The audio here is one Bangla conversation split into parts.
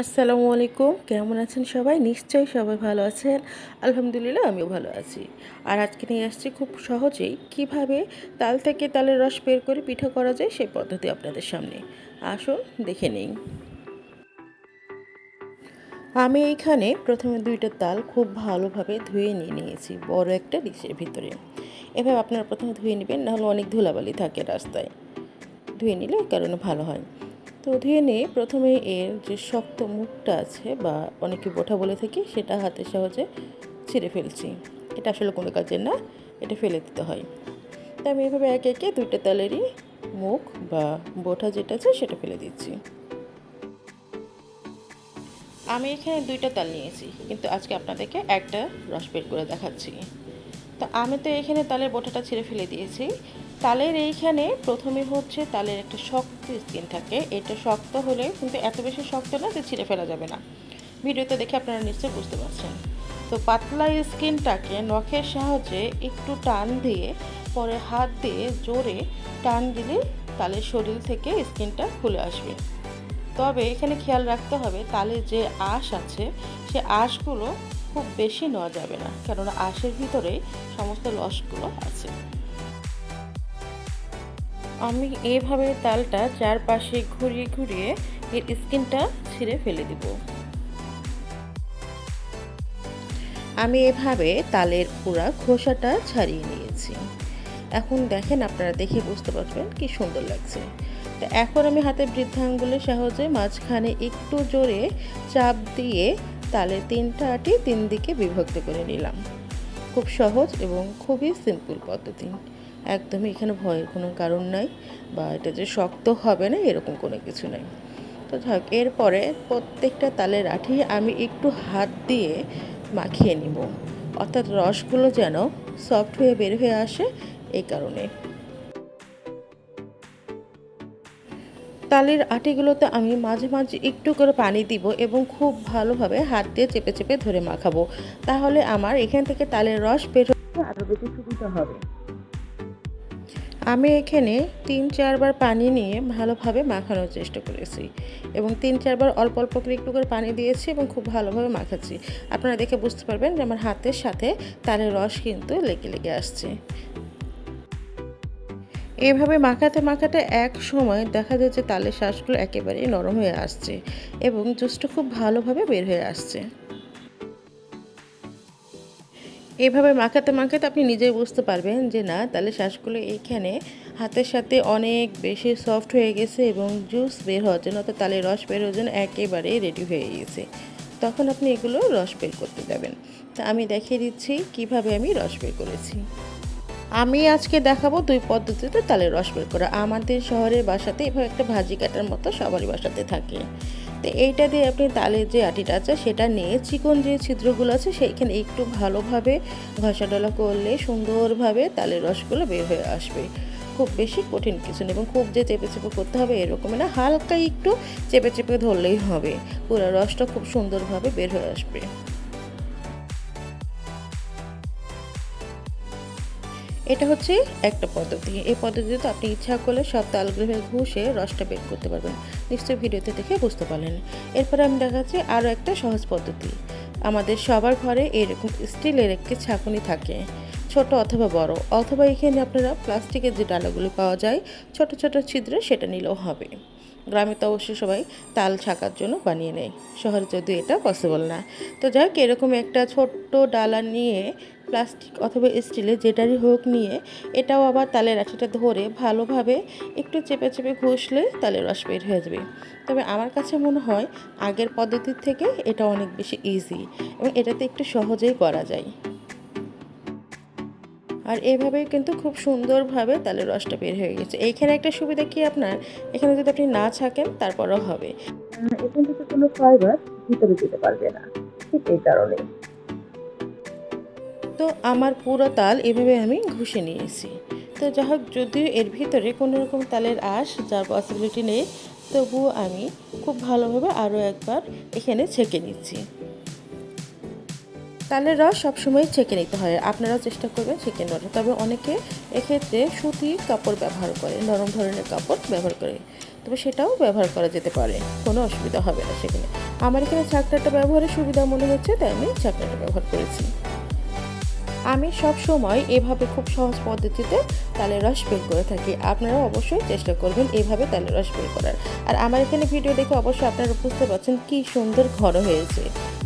আসসালামু আলাইকুম। কেমন আছেন সবাই? নিশ্চয়ই সবাই ভালো আছেন। আলহামদুলিল্লাহ আমিও ভালো আছি। আর আজকে নিয়ে আসছি খুব সহজেই কিভাবে তাল থেকে তালের রস বের করে পিঠা করা যায় সেই পদ্ধতি আপনাদের সামনে। আসুন দেখে নিই। আমি এইখানে প্রথমে 2টা তাল খুব ভালোভাবে ধুয়ে নিয়েছি বড় একটা ডিশের ভিতরে। এভাবে আপনারা প্রথমে ধুয়ে নেবেন, নাহলে অনেক ধুলাবালি থাকে রাস্তায়। ধুয়ে নিলে এই কারণে ভালো হয়। তো ধুয়ে নিয়ে প্রথমে এর যে শক্ত মুখটা আছে বা অনেকে বোঁটা বলে থাকি, সেটা হাতে সহজে ছিঁড়ে ফেলছি। এটা আসলে কোনো কাজের না, এটা ফেলে দিতে হয়। তো আমি এভাবে একে একে 2টা তালেরই মুখ বা বোঁটা যেটা আছে সেটা ফেলে দিচ্ছি। আমি এখানে 2টা তাল নিয়েছি, কিন্তু আজকে আপনাদেরকে একটা রস বের করে দেখাচ্ছি। তো আমি তো এখানে তালের বোঁটাটা ছিঁড়ে ফেলে দিয়েছি। তালের এইখানে প্রথমে হচ্ছে তালের একটা শক্ত স্কিন থাকে, এটা শক্ত হলে কিন্তু এত বেশি শক্ত না যে ছিঁড়ে ফেলা যাবে না। ভিডিওতে দেখে আপনারা নিশ্চয়ই বুঝতে পারছেন। তো পাতলা স্কিনটাকে নখের সাহায্যে একটু টান দিয়ে পরে হাত দিয়ে জোরে টান দিলে তালের শরীর থেকে স্কিনটা খুলে আসবে। তবে এখানে খেয়াল রাখতে হবে তালের যে আঁশ আছে সে আঁশগুলো খুব বেশি নেওয়া যাবে না, কেননা আঁশের ভিতরে সমস্ত রসগুলো আছে। আমি এইভাবে তালটা চারপাশে ঘুরিয়ে ঘুরিয়ে এর স্কিনটা ছিঁড়ে ফেলে দিব। আমি এভাবে তালের পুরা খোসাটা ছাড়িয়ে নিয়েছি। এখন দেখেন, আপনারা দেখে বুঝতে পারবেন কি সুন্দর লাগছে। তো এখন আমি হাতের বৃদ্ধাঙ্গুলের সাহায্যে মাঝখানে একটু জোরে চাপ দিয়ে তালের 3টা আটি 3 দিকে বিভক্ত করে নিলাম। খুব সহজ এবং খুবই সিম্পল পদ্ধতি। একদমই এখানে ভয়ের কোনো কারণ নাই, বা এটা যে শক্ত হবে না এরকম কোনো কিছু নাই। তো থাক, এরপরে প্রত্যেকটা তালের আঠি আমি একটু হাত দিয়ে মাখিয়ে নিব, অর্থাৎ রসগুলো যেন সফট হয়ে বের হয়ে আসে এই কারণে। তালের আটিগুলোতে আমি মাঝে মাঝে একটু করে পানি দিব এবং খুব ভালোভাবে হাত দিয়ে চেপে চেপে ধরে মাখাবো, তাহলে আমার এখান থেকে তালের রস বের হতে আরও বেশি সুবিধা হবে। আমি এখানে 3-4 বার পানি নিয়ে ভালোভাবে মাখানোর চেষ্টা করেছি, এবং 3-4 বার অল্প অল্প করে একটু করে পানি দিয়েছি এবং খুব ভালোভাবে মাখাচ্ছি। আপনারা দেখে বুঝতে পারবেন যে আমার হাতের সাথে তালের রস কিন্তু লেগে লেগে আসছে। এভাবে মাখাতে মাখাতে এক সময় দেখা যায় যে তালের শাঁসগুলো একেবারেই নরম হয়ে আসছে এবং জুসটা খুব ভালোভাবে বের হয়ে আসছে। এভাবে মাখাতে মাখাতে আপনি নিজেই বুঝতে পারবেন যে না, তাহলে শ্বাসগুলো এইখানে হাতের সাথে অনেক বেশি সফট হয়ে গেছে এবং জুস বের হওয়ার জন্য, অর্থাৎ তালের রস বের হওয়ার জন্য একেবারেই রেডি হয়ে গেছে। তখন আপনি এগুলো রস বের করতে যাবেন। তা আমি দেখিয়ে দিচ্ছি কিভাবে আমি রস বের করেছি। আমি আজকে দেখাবো 2 পদ্ধতিতে তালের রস বের করা। আমাদের শহরের বাসাতে এভাবে একটা ভাজি কাটার মতো সবারই বাসাতে থাকে। তো এইটা দিয়ে আপনি তালের যে আটিটা আছে সেটা নিয়ে চিকন যে ছিদ্রগুলো আছে সেইখানে একটু ভালোভাবে ঘষা ডলা করলে সুন্দরভাবে তালের রসগুলো বের হয়ে আসবে। খুব বেশি কঠিন কিছু নেই এবং খুব যে চেপে চেপে করতে হবে এরকম না, হালকা একটু চেপে চেপে ধরলেই হবে, পুরো রসটা খুব সুন্দরভাবে বের হয়ে আসবে। এটা হচ্ছে একটা পদ্ধতি। এই পদ্ধতিতে আপনি ইচ্ছা করলে সব তালগুলো ঘষে রসটা বের করতে পারবেন। নিশ্চয়ই ভিডিওতে দেখে বুঝতে পারলেন। এরপরে আমি দেখাচ্ছি আরও একটা সহজ পদ্ধতি। আমাদের সবার ঘরে এরকম স্টিলের একটি ছাঁকুনি থাকে, ছোট অথবা বড়, অথবা এখানে আপনারা প্লাস্টিকের যে ডালাগুলো পাওয়া যায় ছোট ছোট ছিদ্র, সেটা নিলেও হবে। গ্রামে তো অবশ্যই সবাই তাল ছাঁকার জন্য বানিয়ে নেয়, শহরে যদিও এটা পসিবল না। তো যাই হোক, এরকম একটা ছোট্ট ডালা নিয়ে, প্লাস্টিক অথবা স্টিলের যেটারই হোক নিয়ে, এটাও আবার তালের আঠিটা ধরে ভালোভাবে একটু চেপে চেপে ঘষলে তালের রস বের হয়ে যাবে। তবে আমার কাছে মনে হয় আগের পদ্ধতির থেকে এটা অনেক বেশি ইজি এবং এটাতে একটু সহজেই করা যায়। আর এভাবেই কিন্তু খুব সুন্দরভাবে তালের রসটা বের হয়ে গেছে। এইখানে একটা সুবিধা কি, আপনার এখানে যদি আপনি না ছাঁকেন তারপরও হবে, এখান থেকে কোনো ফাইবার ভিতরে যেতে পারবে না, ঠিক এই কারণে। তো আমার পুরো তাল এভাবে আমি ঘষে নিয়েছি। তো যাই হোক, যদিও এর ভিতরে কোনো রকম তালের আঁশ যার পসিবিলিটি নেই, তবুও আমি খুব ভালোভাবে আরও একবার এখানে ছেঁকে নিচ্ছি। তালের রস সবসময় ছেঁকে নিতে হয়, আপনারাও চেষ্টা করবেন ছেঁকে নেওয়ার। তবে অনেকে এক্ষেত্রে সুতি কাপড় ব্যবহার করে, নরম ধরনের কাপড় ব্যবহার করে, তবে সেটাও ব্যবহার করা যেতে পারে, কোনো অসুবিধা হবে না সেখানে। আমার এখানে ছাঁকনাটা ব্যবহারের সুবিধা মনে হচ্ছে, তাই আমি ছাঁকনাটা ব্যবহার করেছি। আমি সব সময় এভাবে খুব সহজ পদ্ধতিতে তালের রস বের করে থাকি। আপনারাও অবশ্যই চেষ্টা করবেন এভাবে তালের রস বের করার। আর আমার এখানে ভিডিও দেখে অবশ্যই আপনারা বুঝতে পারছেন কি সুন্দর ঘন হয়েছে।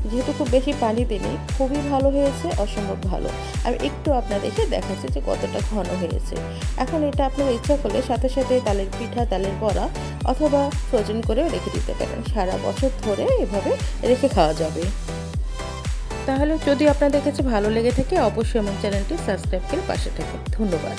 যেহেতু খুব বেশি পানি দিইনি, খুবই ভালো হয়েছে, অসম্ভব ভালো। আমি একটু আপনাদেরকে দেখাচ্ছি যে কতটা ঘন হয়েছে। এখন এটা আপনারা ইচ্ছা করলে সাথে সাথে তালের পিঠা, তালের বড়া অথবা ফ্রোজেন করেও রেখে দিতে পারেন। সারা বছর ধরে এভাবে রেখে খাওয়া যাবে। তাহলে যদি আপনাদের কাছে ভালো লেগে থাকে অবশ্যই আমার চ্যানেলটি সাবস্ক্রাইব করে পাশে থাকুন। ধন্যবাদ।